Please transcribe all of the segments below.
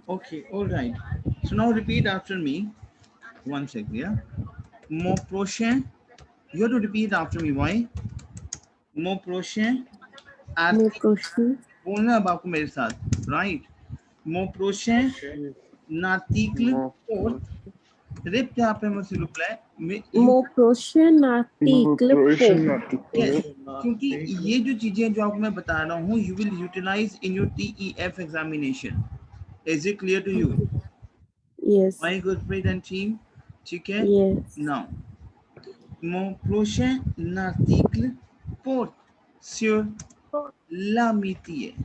Okay, all right. So now repeat after me. One second, yeah. Mon prochain. You have to repeat after me. Why? Mon prochain Mon article. prochain, बोलना अब आपको मेरे साथ, right? Mon prochain article Mon pour. Répétez après moi s'il vous plaît. Mais you mon prochain article pour. prochain article yes, क्योंकि ये जो चीजें जो आपको मैं बता रहा हूँ, you will utilize in your TEF examination. Is it clear to you? Yes, My good friend and team, ठीक है? yes. Now, mon prochain article porte sur l'amitié.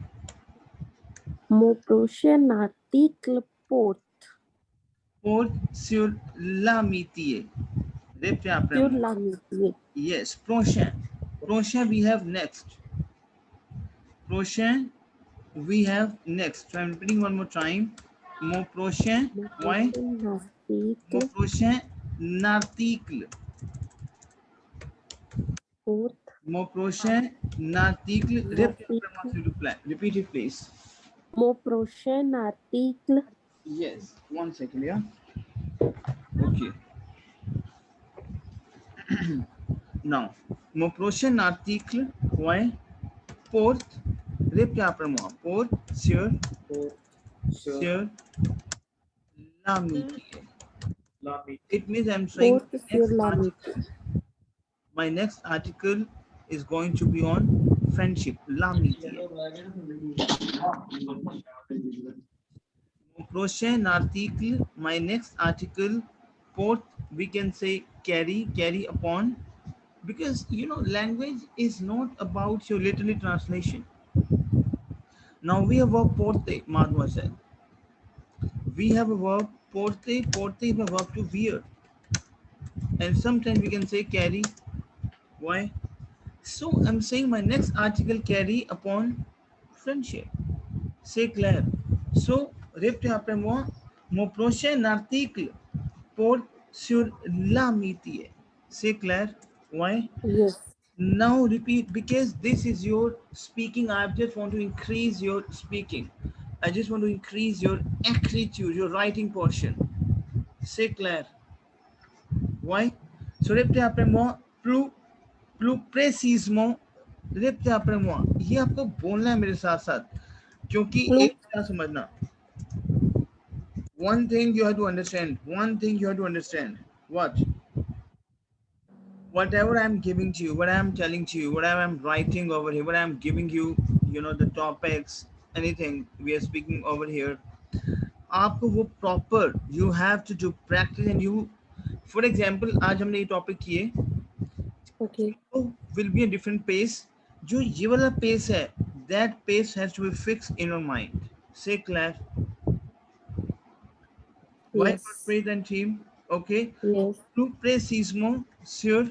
Mon prochain article porte Porte sur l'amitié. Répétez après sur moi. l'amitié. Yes, prochain. Prochain we have next. Prochain we have next. So I'm repeating one more time. Mon prochain, Mon why? prochain Mon article prochain article. porte Mon prochain article. Répétez après moi l'article. s'il vous plaît. Repeat it please. Mon prochain article Yes, one second, yeah. Okay. Now, mon prochain article, ouais, porte, répétez après moi, porte sur l'amitié. It means I'm saying porte sur l'amitié. my next article is going to be on friendship, l'amitié. Mon prochain article, my next article, porte, we can say carry upon, because you know language is not about your literally translation. Now we have verb porte, mademoiselle. We have a verb porte. Porte is a verb to wear, and sometimes we can say carry. Why? So I'm saying my next article carry upon friendship. C'est clair. So répétez après moi. Mon prochain article porte sur l'amitié. C'est clair. Why? Yes, Now repeat, because this is your speaking. I just want to increase your speaking. I just want to increase your écriture, your writing portion. C'est clair. Why? So répétez après moi. Plus précisément. Répétez après moi. ये आपको बोलना है मेरे साथ साथ, क्योंकि plus एक क्या समझना. One thing you have to understand. One thing you have to understand. What? Whatever I'm giving to you, what I'm telling to you, what I'm writing over here, what I'm giving you, you know, the topics, anything we are speaking over here, आपको वो proper, you have to do practice, and you, for example, आज हमने ये topic किए, okay. will be a different pace. जो ये वाला pace है, that pace has to be fixed in your mind. Say clair. Why Yes, Gurpreet and team? Okay. yes. Plus précisément sur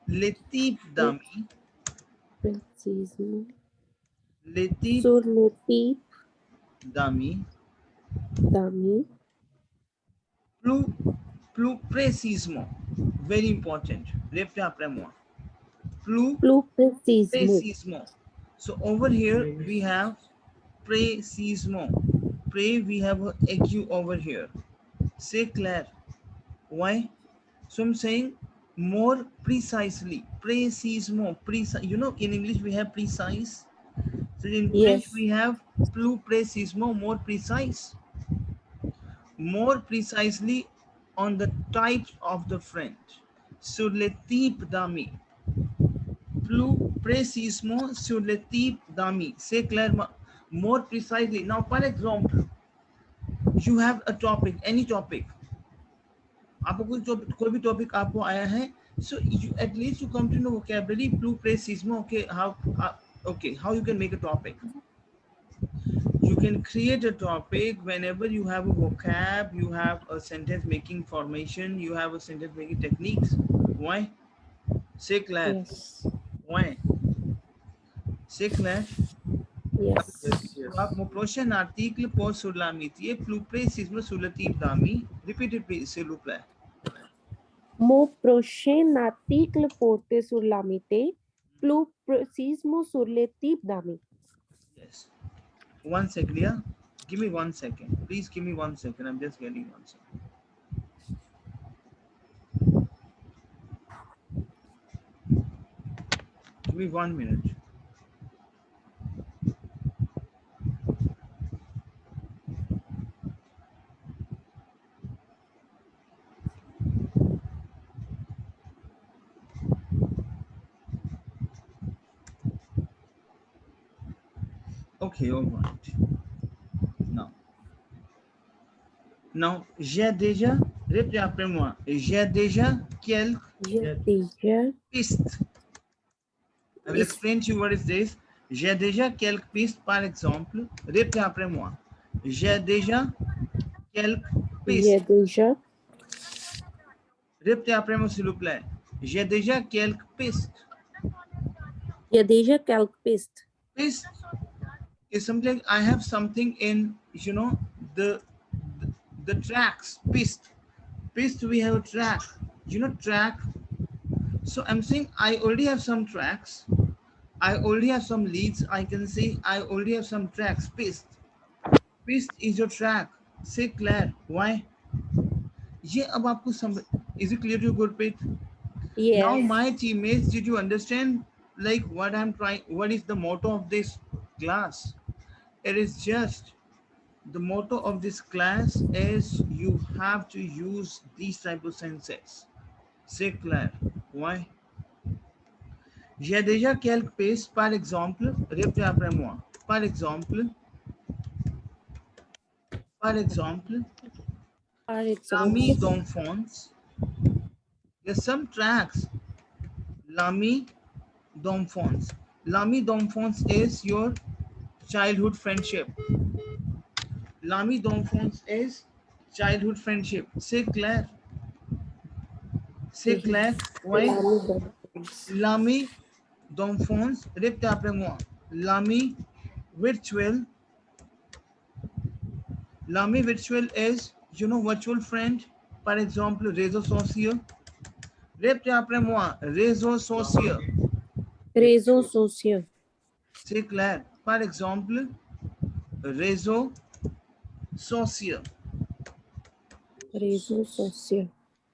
les types d'amis, Précisément les types sur le type d'amis, d'amis. plus, plus précisément, very important, répétez après moi, plus Plus précisément. précisément. So over here we have précisément, we have a AQ over here. Say clair. Why? So I'm saying more precisely, précisément, precise. You know, in English we have precise. So in French Yes, we have plus précisément, more precise. More precisely on the types of the French. Sur le type d'amis. Plus précisément sur le type d'amis. C'est clairement more precisely. Now, for example, you have a topic, any topic. आपको कोई भी topic आपको आया है, so you at least you come to know vocabulary, plus précisément, okay, how you can make a topic. You can create a topic whenever you have a vocab, you have a sentence making formation, you have a sentence making techniques. Why? C'est clair. yes, Why? C'est clair. yes. आप mon prochain article pose sur l'amitié, plus précisément sur le type d'amis. Repeat it please, s'il vous plaît. Mon prochain article porte sur l'amitié, plus précisément sur le type d'amis. Yes. One second, yeah. Give me 1 second. Please give me 1 second. I'm just getting 1 second. Give me 1 minute. Okay, all right. Now, j'ai déjà, répétez après moi, j'ai déjà quelques J'ai déjà pistes. I will explain to you what is this. J'ai déjà quelques pistes, par exemple. Répétez après moi. J'ai déjà quelques J'ai pistes. déjà Répétez après moi, s'il vous plaît. J'ai déjà quelques pistes. J'ai déjà quelques pistes. Piste is something like I have something in, the the tracks. Piste. Piste, we have a track. Track. So I'm saying I already have some tracks. I already have some leads. I can say I already have some tracks. Piste. Piste is your track. Say Claire. Why? ये अब आपको समझ. Is it clear to you, Gurpreet? Now, Yes. my teammates, did you understand like what I'm trying? What is the motto of this class? It is just the motto of this class is you have to use these type of sentences. Say Claire. Why? J'ai déjà quelques pistes. Par exemple, répétez après moi. Par exemple, Par Lamy exemple, d'enfance. There's some tracks. Lamy d'enfance. Lamy d'enfance is your childhood friendship. Lamy d'enfance is childhood friendship. Say Claire. Say Claire. Why? Lamy d'enfance. Répétez après moi. Lamy virtual. Lamy virtual is, virtual friend. Par exemple, réseau social. Répétez après moi. Réseau social. réseaux sociaux. C'est clair. Par exemple, réseau social. réseaux sociaux.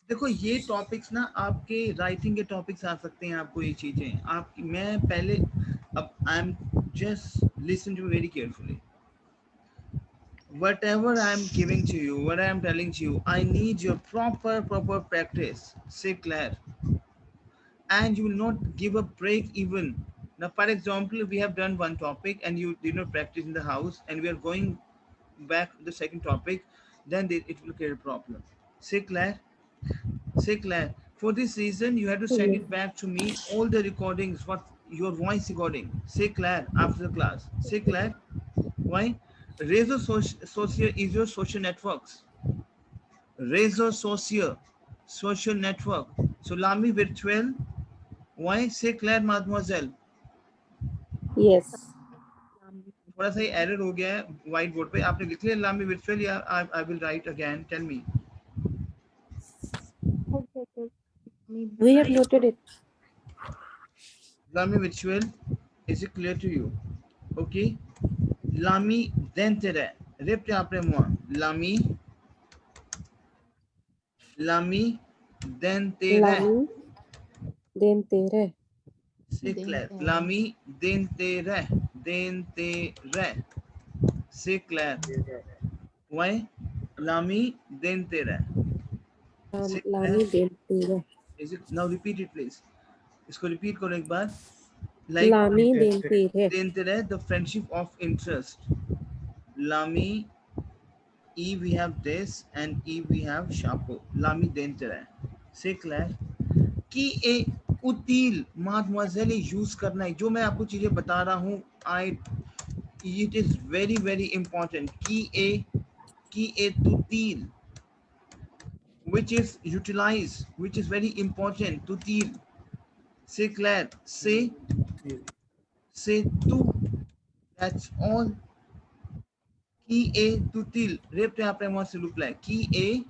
देखो ये topics ना आपके writing के topics आ सकते हैं. आपको ये चीजें आप मैं पहले अब I am just listen to very carefully. Whatever I am giving to you, what I am telling to you, I need your proper practice. Say Claire. And you will not give a break even. Now, for example, we have done one topic and you did not practice in the house, and we are going back to the second topic, then it will create a problem. Say Claire. Say Claire. For this reason, you have to send it back to me, all the recordings, what your voice recording. Say Claire after the class. Say Claire. Why? Razor Social is your social networks. Razor social network. So Lamy virtual. Why? Say Claire, mademoiselle. Yes. थोड़ा सा error हो गया है white board पे. आपने लिख लिया लामी virtual या I will write again? Tell me. We have noted it. Lamy virtual. Is it clear to you? Okay. Lamy d'intérêt. Répétez après moi. Lamy d'intérêt. Lamy d'intérêt. C'est clair. Lamy d'intérêt. D'intérêt. C'est clair. Ouais. Lamy d'intérêt. Lamy d'intérêt. Is it now? Repeat it, please. इसको repeat करो एक बार. Like Lamy d'intérêt. d'intérêt, the friendship of interest. Lamy, E we have this and E we have chapeau. Lamy d'intérêt. C'est clair? कि ए उतील mademoiselle use करना है. जो मैं आपको चीजें बता रहा हूँ, it is very very important. कि ए तुतील, which is utilized, which is very important. Tutil. Say Claire. Say tu. That's all. Qui est tutil. Répétez après moi s'il vous plaît. Qui est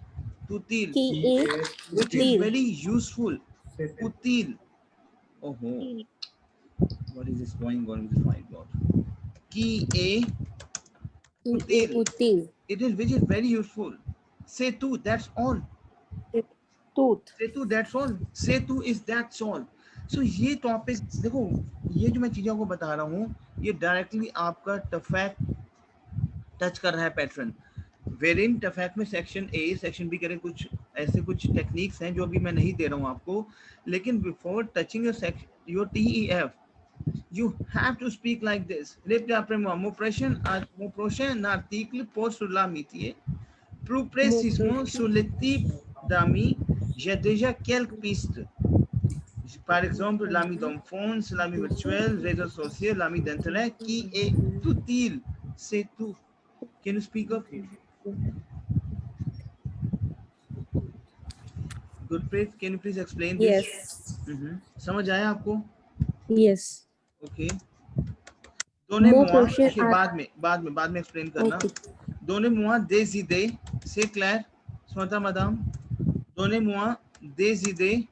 tutil. Qui est Which is very useful. Util. Oh, what is this going on with this whiteboard? Qui est Util. Util. It is which is very useful. Say tu, that's all. Tooth. Say tu, that's all. Say tu is that's all. So ये topic देखो, ये जो मैं चीज़ें आपको बता रहा हूँ ये डायरेक्टली आपका टफैक टच कर रहा है पैटर्न। वेर इन टफैक में सेक्शन ए सेक्शन बी करें कुछ ऐसे कुछ टेक्निक्स हैं जो अभी मैं नहीं दे रहा हूँ आपको, लेकिन before touching your TEF you have to speak like this. Repte après-moi. Mon prochain article porte sur l'amitié. Plus précisément sur le type d'amis, j'ai déjà quelques pistes. Par exemple, l'ami d'enfance, l'ami virtuel, réseaux sociaux, l'ami d'intérêt, qui est utile. C'est tout. Can you speak up? Gurpreet, can you please explain this? Yes. समझ आया आपको? Yes. Okay. Donnez-moi, prochain बाद में explain करना. Okay. Donnez-moi des idées, c'est clair, Samantha madame. Donnez-moi des idées.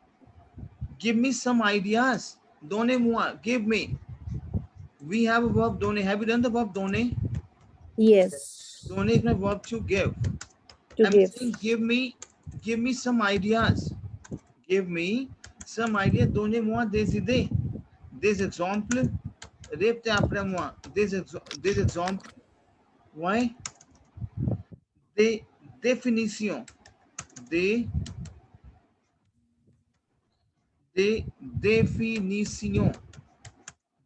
Give me some ideas. Donnez-moi, give me. We have a verb donner. Have you done the verb donner? Yes. Donner is my verb to give. To I'm give. saying give me some ideas. Give me some ideas. Donnez-moi des idées. Des exemples. Répétez après moi. Des exemples. Why? Des définitions. Des définitions.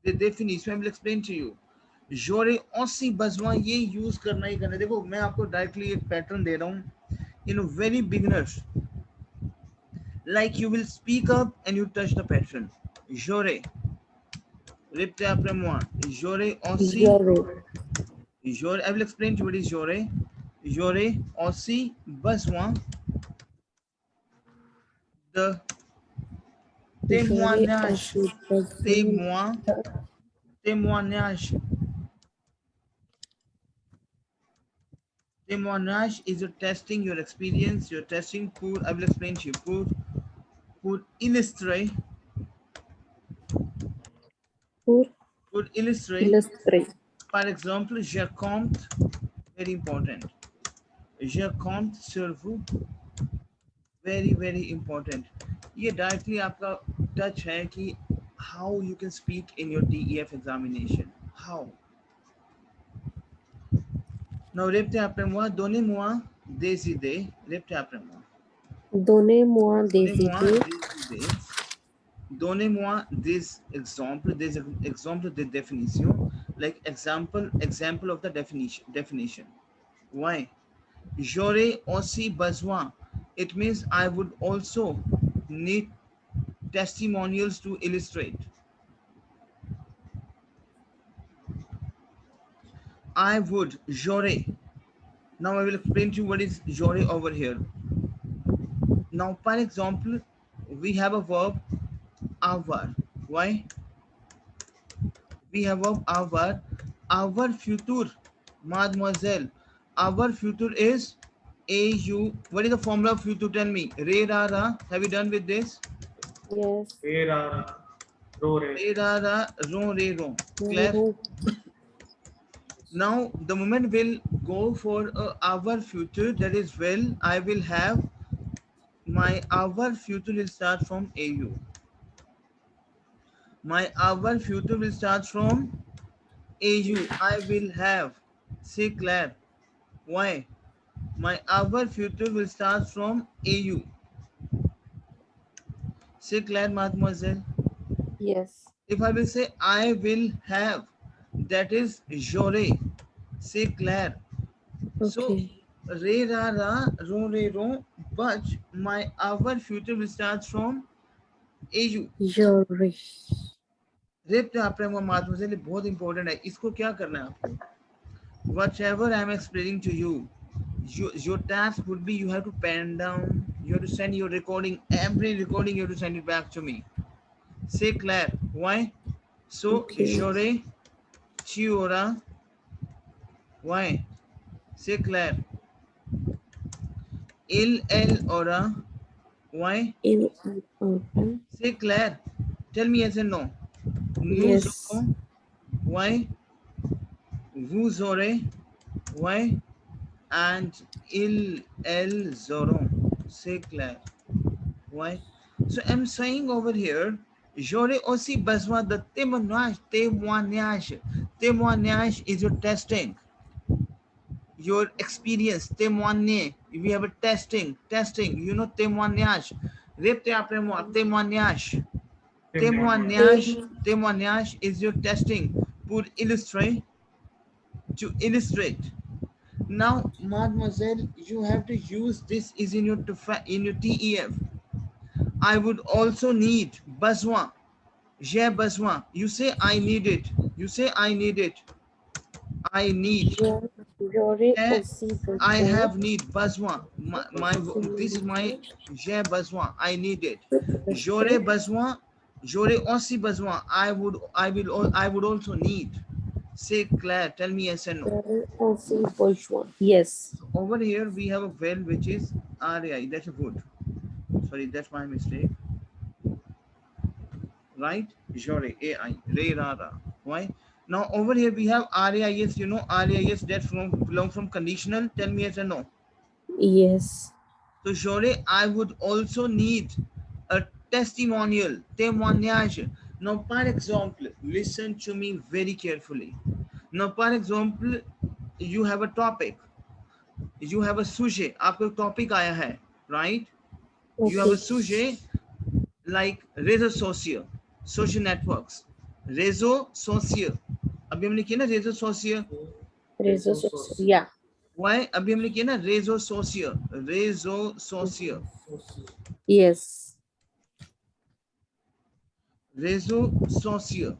The definition I will explain to you. J'aurais aussi besoin ये use करना ही करना. देखो मैं आपको directly एक pattern दे रहा हूँ. You know, very beginners. Like you will speak up and you touch the pattern. J'aurais. Répétez après moi. J'aurais aussi. J'aurais. I will explain to you what is j'aurais. J'aurais aussi besoin de témoignage. Témoignage. Témoignage is your testing your experience, your testing pour, I will explain to you, pour illustrer. Pour illustrer. Par exemple, je compte, very important. Je compte sur vous, very, very important. ये directly आपका touch है कि how you can speak in your TEF examination. How? Now, répétez après moi, donnez-moi des idées. Répétez après moi. Donnez-moi des idées. Donnez-moi des exemples de définition, like example of the definition. Why? J'aurais aussi besoin. It means I would also need testimonials to illustrate. I would, j'aurais. Now I will explain to you what is j'aurais over here. Now, for example, we have a verb avoir. Why? We have a verb avoir. Our future, mademoiselle. Our future is AU. What is the formula of future? Tell me. Re ra ra. Have you done with this? Yes. Re ra ra. Ro re. Re ra ra. Ro re ro. Clear? Now, the moment we'll go for our future, that is well, I will have my our future will start from AU. My our future will start from AU. I will have. Say Claire. Why? My our future will start from AU. Say Claire, mademoiselle. Yes. If I will say I will have, that is j'aurai. Say Claire. Okay. So re ra ra, ro re ro, but my our future will start from AU. J'aurai. Rape आपने वो mademoiselle बहुत important है. इसको क्या करना है आपको? Whatever I am explaining to you, your task would be you have to pen down, you have to send your recording, every recording you have to send it back to me. Say Claire. Why? So Okay. j'aurai, tu auras. Why? Say Claire. Il, elle aura. Why? Il aura. Say Claire. Tell me yes and no. Nous Yes. aurons. Why? Vous aurez. Ouais. And il, elle, zoron. C'est clair. Ouais. So I'm saying over here, j'aurais aussi besoin de témoignage. Témoignage. Témoignage is your testing, your experience. Témoigner. We have a testing. Testing. You know témoignage. Répétez après moi. Témoignage. Témoignage. Témoignage is your testing. Pour illustrate. To illustrate. Now, mademoiselle, you have to use this is in your TEF. I would also need besoin. J'ai besoin. You say I need it. You say I need it. I need. J'aurais Eh, aussi I besoin have need. Besoin. This is my. J'ai besoin. I need it. J'aurais besoin. J'aurais aussi besoin. I would also need. Say Claire. Tell me yes and no. j'aurais aussi besoin. Yes. Over here we have a well which is RAI. That's a good. Sorry, that's my mistake. Right? Jore, AI, Re Rara. Why? Now over here we have RAIS. You know RAIS that belong from conditional. Tell me yes or no. Yes. So Jore, I would also need a testimonial, témoignage. Now, par example, listen to me very carefully. Now, par example, you have a topic, you have a sujet. आपको एक topic आया है, right? You have a Okay. sujet like réseaux sociaux, social networks, réseaux sociaux. अभी हमने किया ना réseaux sociaux. Réseaux sociaux. Yeah. Why? अभी हमने किया ना réseaux sociaux, réseaux sociaux, Yes. réseaux sociaux,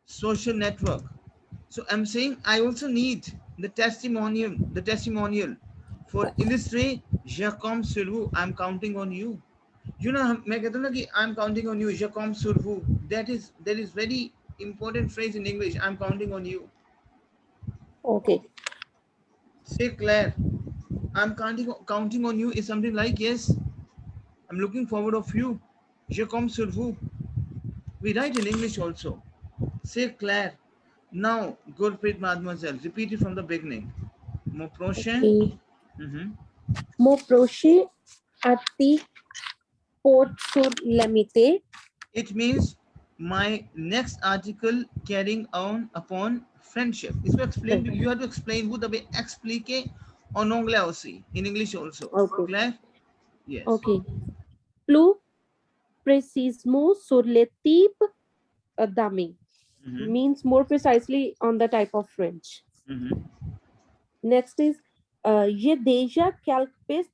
social network. So I'm saying I also need the testimonial for illustrate. Je compte sur vous. I'm counting on you. You know, मैं कहता हूँ ना कि I'm counting on you. Je compte sur vous. That is very important phrase in English. I'm counting on you. Okay. Say Claire, I'm counting on you is something like yes, I'm looking forward of you. Je compte sur vous. We write in English also. Say Claire. Now, Gurpreet Mademoiselle, repeat it from the beginning. Mon prochain. Okay. Mhm. Mon prochain article porte sur l'amitié. It means my next article carrying on upon friendship. इसमें explain, you have to explain वो तभी explique en anglais aussi, in English also. Okay. Claire? Yes. Okay. Plus précisément sur le type d'amis. Mhm. Means more precisely on the type of French. Mhm. Next is j'ai déjà quelques pistes.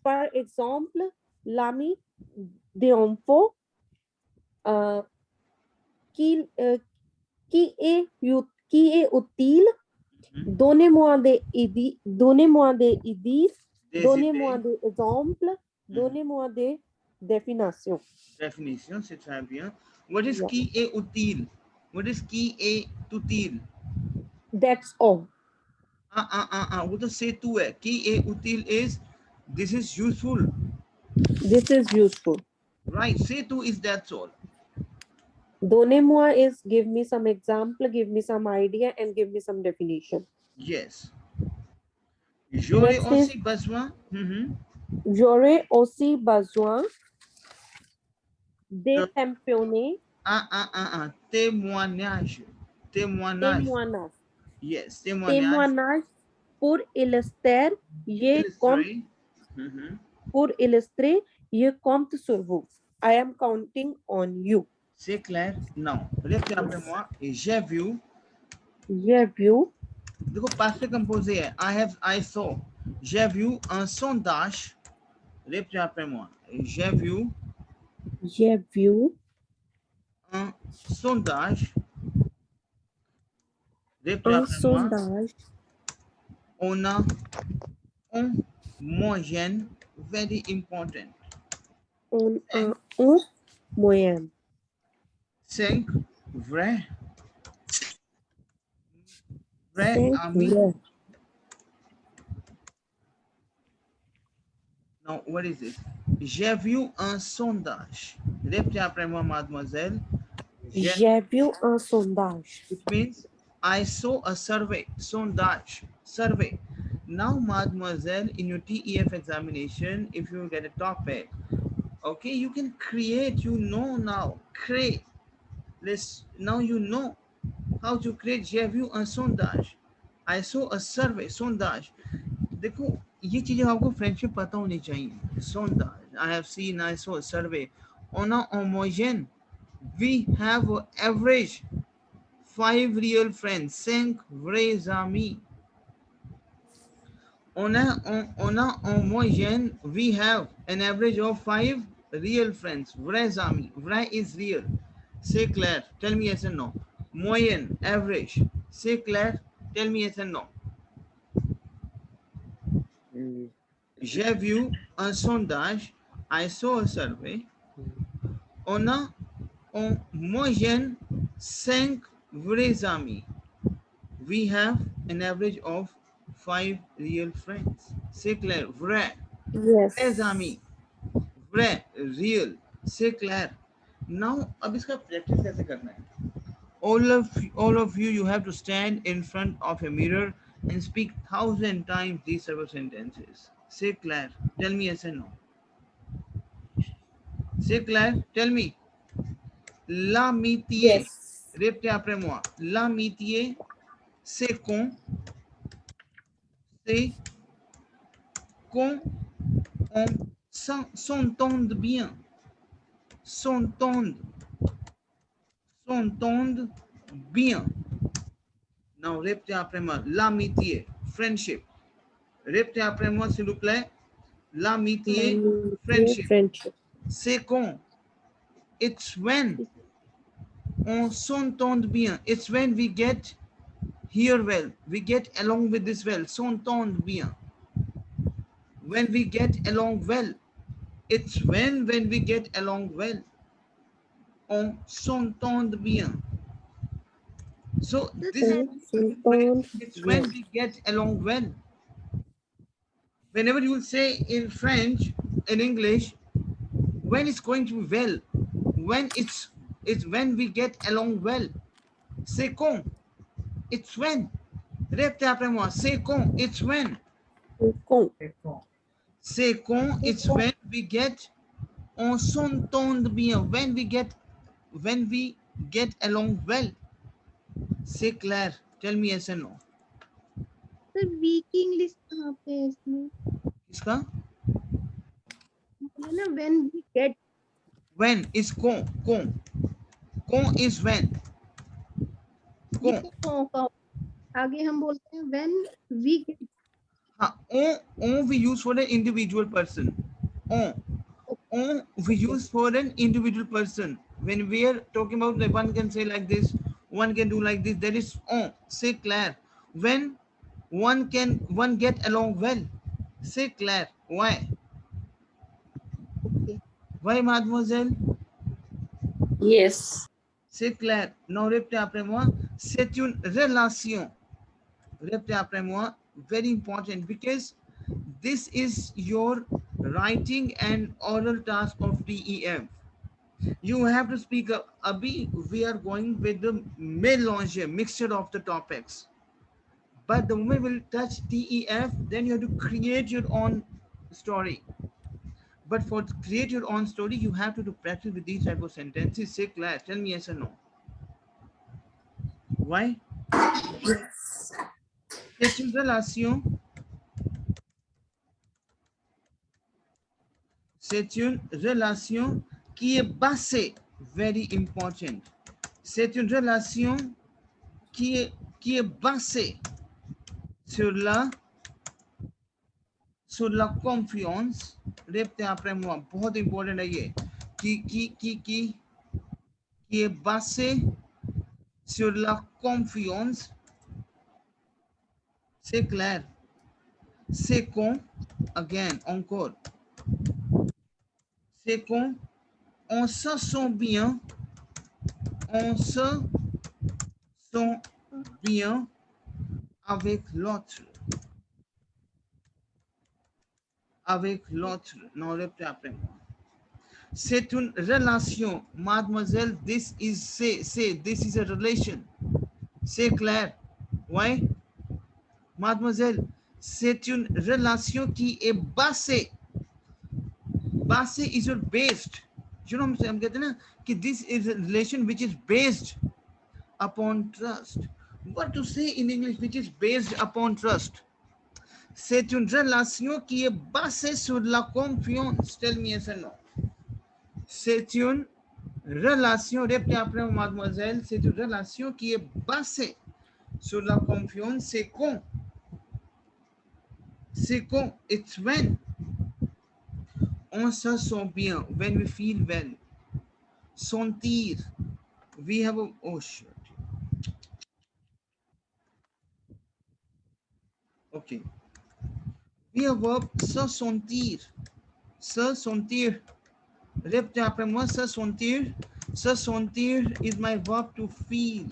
Par exemple, l'ami d'enfant qui, qui est utile. Mhm. Donnez-moi des idées. Donnez-moi des idées. Des Donnez-moi idées. des exemples. Donnez-moi des définitions. Définition, c'est très bien. What is Yeah. qui est utile? What is qui est utile? That's all. वो तो c'est tout है. Qui est utile is this is useful. This is useful. Right. C'est tout is that's all. Donnez-moi is give me some example, give me some idea, and give me some definition. Yes. J'aurais Next aussi is besoin. j'aurais aussi besoin de tamponner Témoignage. Témoignage. témoignage. Yes. Témoignage. Témoignage pour illustrer, je compte Illustrate. Mhm. pour illustrer, je compte sur vous. I am counting on you. C'est clair? Non. Répétez après moi. J'ai vu. J'ai vu, देखो passé composé है. I saw. J'ai vu un sondage. Répétez après moi. J'ai vu un sondage. Répétez un après moi. sondage, On a un moyenne. Very important. on a un moyen. 5 vrais. Vrais 5 amis. vrais. Now, what is it? J'ai vu un sondage. Répétez après moi, mademoiselle. J'ai vu un sondage. It means I saw a survey, sondage, survey. Now, mademoiselle, in your TEF examination, if you get a topic, okay, you can create, you know now, create. Let's, now you know how to create. J'ai vu un sondage. I saw a survey, sondage. देखो ये चीजें आपको friendship पता होनी चाहिए. Sondage. I have seen, I saw a survey. On a homogène, we have an average 5 real friends, 5 vrais amis. On a homogène, we have an average of 5 real friends, vrais amis. Vrai is real. Say Claire, tell me yes and no. Moyenne, average. Say Claire, tell me yes and no. J'ai vu un sondage, I saw a survey. On a en moyenne 5 vrais amis. We have an average of 5 real friends. C'est clair, vrai. Vrais Yes. amis. Vrai, real. C'est clair. Now, अब इसका practice कैसे करना है? All of you, you have to stand in front of a mirror and speak 1,000 times these several sentences. C'est clair. Tell me yes and no. C'est clair. Tell me. L'amitié. Yes. Répétez après moi. L'amitié, c'est con. C'est con. On s'entende bien. S'entende. S'entende bien. Now, répétez après moi. L'amitié. Friendship. Répétez après moi, s'il vous plaît. L'amitié. Friendship. Friendship. C'est con. It's when on s'entende bien. It's when we get here well. We get along with this well. S'entende bien. When we get along well. It's when we get along well. On s'entende bien. So this is S'entende it's bien. when we get along well. Whenever you will say in French, in English, when it's going to be well, when it's when we get along well. C'est quand. It's when. Répétez après moi. C'est quand. It's when. Con. C'est quand. It's when we get. On s'entend bien. When we get along well. C'est clair. Tell me yes and no. Sir weak English कहाँ पे है इसमें? किसका? बोले ना when we get. When is quand. Quand. Quand is when. ये Quand. तो का आगे हम बोलते हैं when we get. हाँ. On we use for an individual person. On we use for an individual person. When we are talking about, like, one can say like this, one can do like this. That is on. Say clair. When one get along well. Say clair. Why? Okay. Why, mademoiselle? Yes. C'est clair. Non, répétez après moi. C'est une relation. Répétez après moi. Very important, because this is your writing and oral task of DEF. You have to speak up. Abhi, we are going with the mélange, mixture of the topics. But the moment we'll touch DEF, then you have to create your own story. But for create your own story, you have to do practice with these type of sentences. Say clair. Tell me yes or no. Why? C'est une relation. C'est une relation qui est basée. Very important. C'est une relation qui est basée sur la confiance. Répétez après moi. बहुत important है ये. qui est basée sur la confiance. C'est clair. C'est con. Again, encore. C'est con. On se sent bien. On se sent bien avec l'autre. Avec l'autre. Non, répétez après moi. C'est une relation. Mademoiselle, this is this is a relation. C'est clair. Why? Mademoiselle, c'est une relation qui est basée. Basée is your based. You know what I'm saying? हम कहते हैं ना कि this is a relation which is based upon trust. What to say in English which is based upon trust? C'est une relation qui est basée sur la confiance. Tell me yes or no. C'est une relation, répétez après mademoiselle, c'est une relation qui est basée sur la confiance. C'est quand, it's when on se sent bien, when we feel well. Sentir, we have a, oh shit. Okay. We have verb se sentir. Se sentir. Répétez après moi, se sentir. Se sentir is my verb to feel.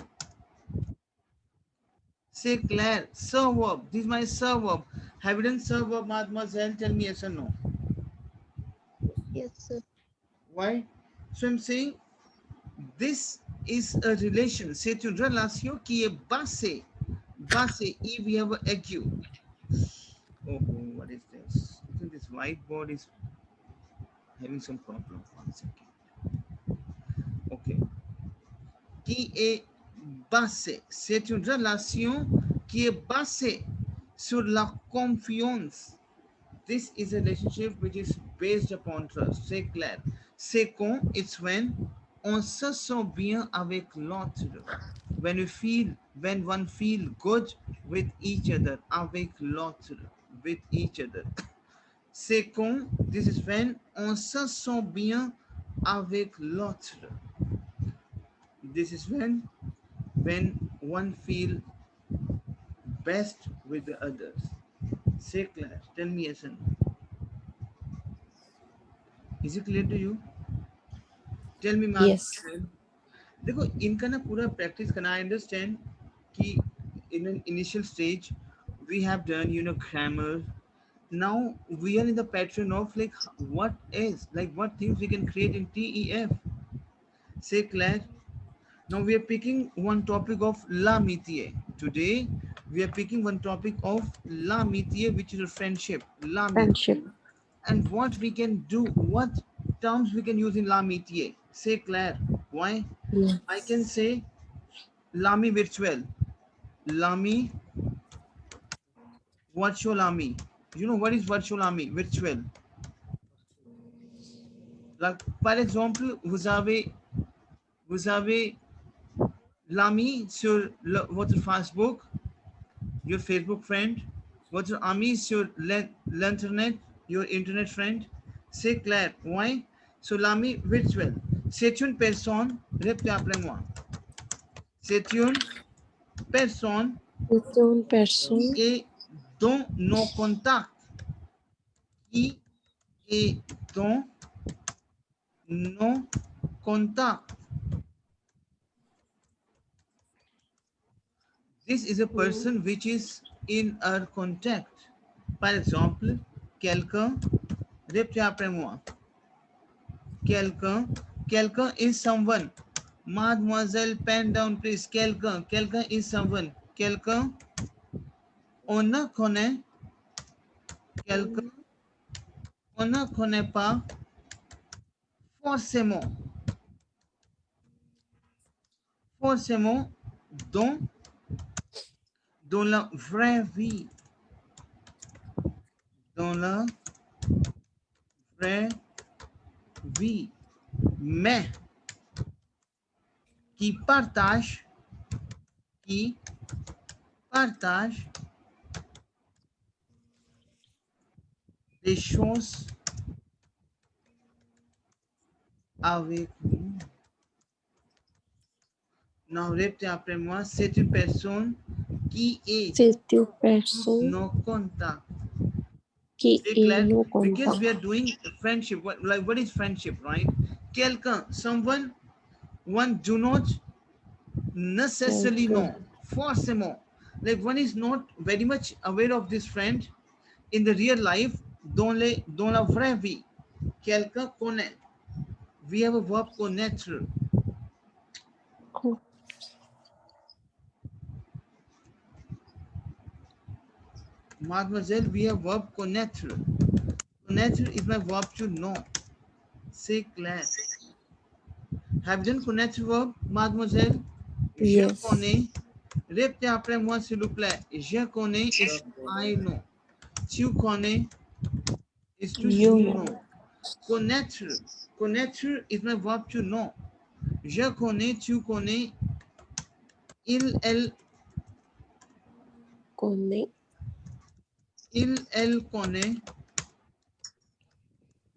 C'est clair. Se verb. This is my se verb. Have you done se verb, mademoiselle? Tell me yes or no. Yes, sir. Why? So I'm saying this is a relation. C'est une relation qui est basée. Basée, if we have a EQ. Oh, what is this? I think this whiteboard is having some problem. 1 second. Okay. Qui est basée. C'est une relation qui est basée sur la confiance. This is a relationship which is based upon trust. C'est clair. C'est quand, it's when on se sent bien avec l'autre. When one feel good with each other, avec l'autre, with each other. C'est quand, this is when on se sent bien avec l'autre. This is when one feel best with the others. C'est clair. Tell me yes and no. Is it clear to you? Tell me, Yes. mademoiselle. देखो इनका ना पूरा practice करना. I understand कि in an initial stage we have done grammar. Now we are in the pattern of like what things we can create in TEF. C'est clair. Now we are picking one topic of l'amitié. Today we are picking one topic of l'amitié, which is a friendship. L'amitié. Friendship. And what we can do, what terms we can use in l'amitié. C'est clair. Why? Yes. I can say l'ami virtuel. L'ami, virtual ami. You know what is virtual ami? Virtual. Like, par exemple, vous avez l'ami sur votre Facebook, your Facebook friend. Votre ami sur l'internet, your internet friend. C'est clair. Why? So l'ami virtuel. C'est une personne, répétez après moi. C'est une personne It's one person qui est dans nos contacts. Qui est dans nos contacts. This is a person which is in our contact. Par exemple, quelqu'un, répétez après moi. Quelqu'un is someone. Mademoiselle, pen down please. Quelqu'un is someone. Quelqu'un, on ne connaît. Quelqu'un, on ne connaît pas forcément. Forcément dans la vraie vie. Dans la vraie vie. Mais qui partage des choses avec nous. Now, répétez après moi. C'est une personne qui est c'est une personne nos contacts. qui C'est est clair? nos Because we contacts. are doing friendship. What is friendship, right? Quelqu'un, someone, one do not necessarily know. Forcément. Like one is not very much aware of this friend in the real life. Dans la vraie vie. Quelqu'un connaît. We have a verb connaître. Mademoiselle, we have verb connaître. Connaître is my verb to know. C'est clair. Have you done connaître verb, mademoiselle? Je Yes. connais. Répétez après moi, s'il vous plaît. Je connais is I know. Tu connais is to You you know. know. Connaître. Connaître is my verb to know. Je connais, tu connais. Il, elle Connaît. elle connaît.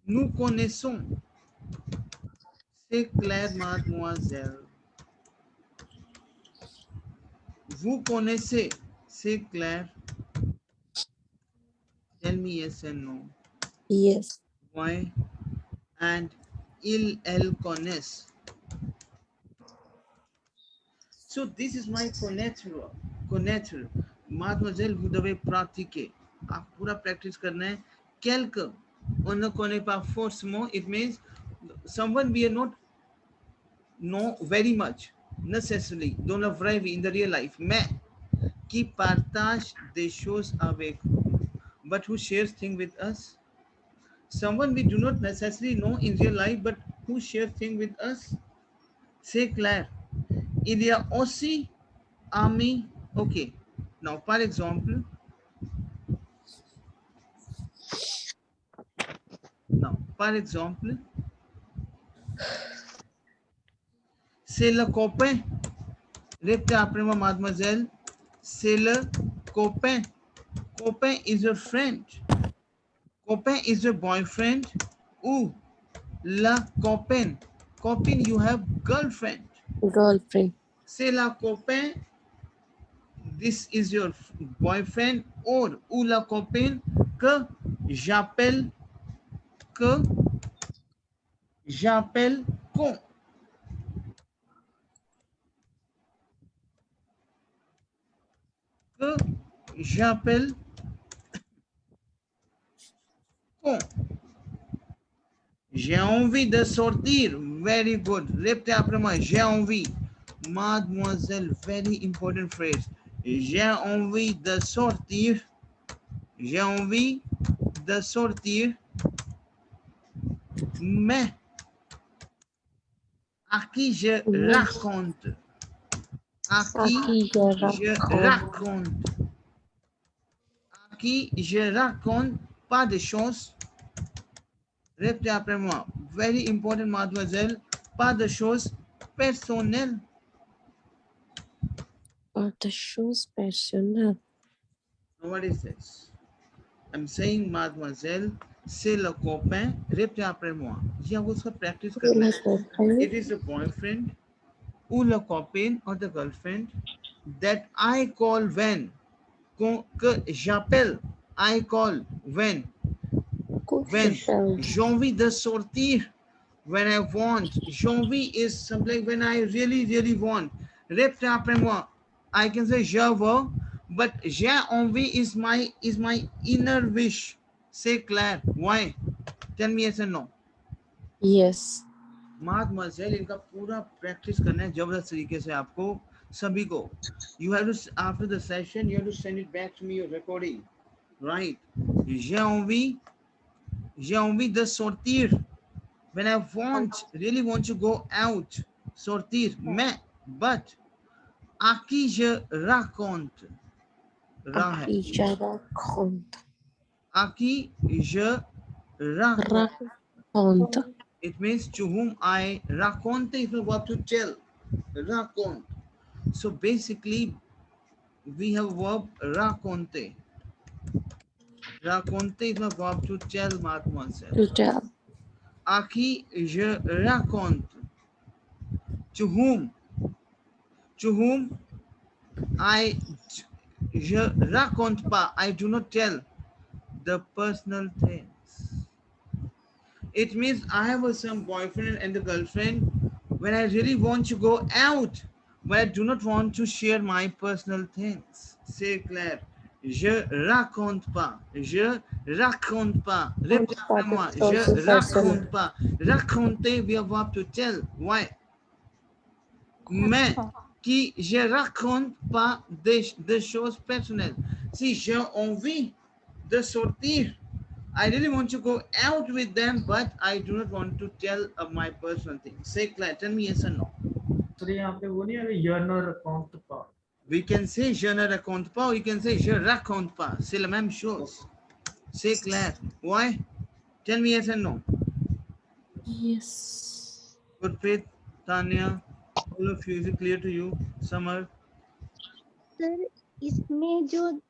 Nous connaissons. C'est clair, mademoiselle. Vous connaissez. C'est clair. Tell me yes and no. Yes. Why? And ils, elles connaissent. So this is my connaître. Connaître. Mademoiselle, vous devez pratiquer. आप पूरा practice करना है. Quelque. On ne connaît pas forcément. It means someone we are not know very much. Necessarily. Dans la vraie vie, in the real life. Mais qui partage des choses avec vous. But who shares things with us? Someone we do not necessarily know in real life, but who shares things with us? C'est clair. Il y a aussi amis. Ok. Now, par exemple, c'est le copain. Répétez après moi, mademoiselle. C'est le copain. Copain is your friend. Copain is your boyfriend. Ou la copine. Copine, you have girlfriend. Girlfriend. C'est la copain. This is your boyfriend. Ou la copine que j'appelle con. Que j'appelle con. J'ai envie de sortir. Very good. Répétez après moi. J'ai envie. Mademoiselle, very important phrase. J'ai envie de sortir. J'ai envie de sortir. Mais à qui je raconte. À qui je raconte. À qui je raconte pas de choses. Répétez après moi. Very important, mademoiselle. Pas de choses personnelles. Pas de choses personnelles. What is this? I'm saying, mademoiselle, c'est le copain. Répétez après moi. ये आपको उसका practice करना है. It is a boyfriend ou la copine or the girlfriend that I call when. Que j'appelle. I call when. When. J'ai envie de sortir. When I want. J'ai envie is something when I really, really want. Répétez après moi. I can say je veux, but j'ai envie is my inner wish. C'est clair. Why? Tell me yes or no. Yes. Mademoiselle, इनका पूरा practice करना है जबरदस्त तरीके से आपको सभी को. You have to, after the session, you have to send it back to me, your recording. Right? J'ai envie de sortir. When I really want to go out. Sortir. Mais, but, à qui je raconte. À qui je raconte. À qui je raconte. It means to whom I raconte is the verb to tell. Raconte. So basically, we have verb raconte. Raconte is the verb to tell, mademoiselle. To tell. À qui je raconte. To whom? To whom je raconte pas. I do not tell the personal things. It means I have some boyfriend and the girlfriend when I really want to go out, but I do not want to share my personal things. C'est clair. Je raconte pas. Je raconte pas. Répétez après moi. Je raconte pas. Raconter, we have verb to tell. Why? Mais qui je raconte pas des choses personnelles. See, j'ai envie de sortir. I really want to go out with them, but I do not want to tell of my personal things. Say, Claire, tell me yes or no. Sir यहाँ पे वो नहीं है ये न raconte pas. We can say je ne raconte pas, or you can say je raconte pas. C'est la même chose. Say, Claire, why? Tell me yes or no. Yes. Gurpreet, Tanya, all of you, is it clear to you? Samar, sir इसमें जो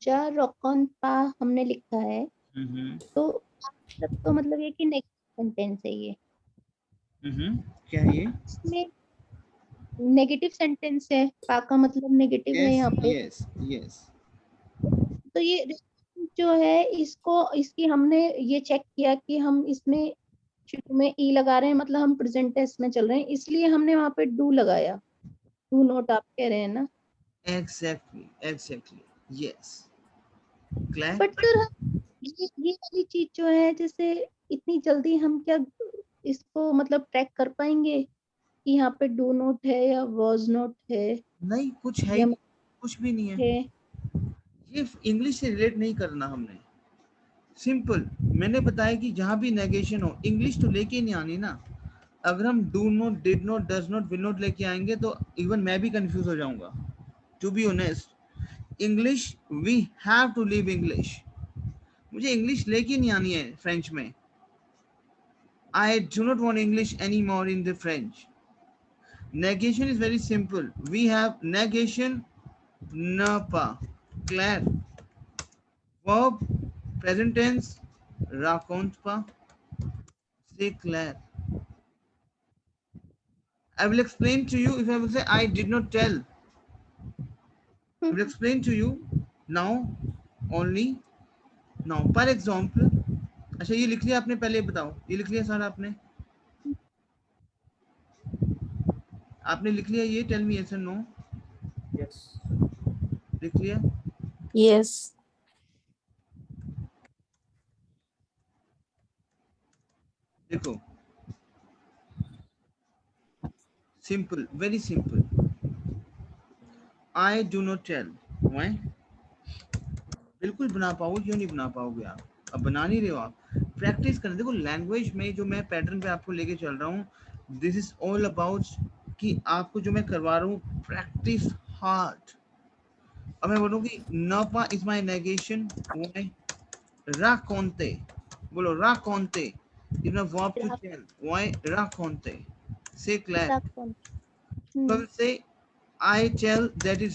जा रॉकन पा हमने लिखा है तो मतलब ये कि नेगेटिव सेंटेंस है ये क्या है ये? इसमें नेगेटिव सेंटेंस है पा का मतलब नेगेटिव है यहाँ पे Yes, yes. तो ये जो है इसको इसकी हमने ये चेक किया कि हम इसमें शुरू में ई लगा रहे हैं मतलब हम प्रेजेंट टेंस में चल रहे हैं इसलिए हमने वहां पे डू लगाया डू नॉट आप कह रहे हैं ना Exactly, exactly. Yes. Claire? But sir ये वाली चीज जो है जैसे इतनी जल्दी हम क्या इसको मतलब ट्रैक कर पाएंगे कि यहाँ पे डू नॉट है या वॉज नॉट है नहीं, कुछ है या ही, कुछ भी नहीं है। ये इंग्लिश से रिलेट नहीं करना हमने। सिंपल, मैंने बताया कि जहां भी नेगेशन हो इंग्लिश तो लेके नहीं आनी ना। अगर हम do not, did not, does not, will not लेके आएंगे तो इवन मैं भी कंफ्यूज हो जाऊंगा। To be honest, English we have to live English. मुझे इंग्लिश लेके नहीं आनी है फ्रेंच में। I do not want English any more in the French. Negation is very simple. We have negation, ne pas. Claire. Verb, present tense, raconte pas. Say Claire. I will explain to you if I will say I did not tell. I will explain to you now only. Now, for example, अच्छा ये लिख लिया आपने, पहले बताओ ये लिख लिया सारा आपने? आपने लिख लिया ये? टेल मी यस और नो। Yes. लिख लिया? Yes. देखो, simple, very simple. I do not tell. Why? बिल्कुल बना पाओगे, क्यों नहीं बना पाओगे आप? अब बना नहीं रहे हो आप, प्रैक्टिस करना। देखो लैंग्वेज में जो मैं पैटर्न पे आपको लेके चल रहा हूँ, दिस इज ऑल अबाउट कि आपको जो मैं करवा रहा हूँ प्रैक्टिस हार्ड। अब मैं बोलूँगी नपा इज माय नेगेशन, व्हाई? राकोंते, बोलो राकोंते is my verb to tell, why? राकोंते। Say clear? राकॉन्टे Say I tell, that is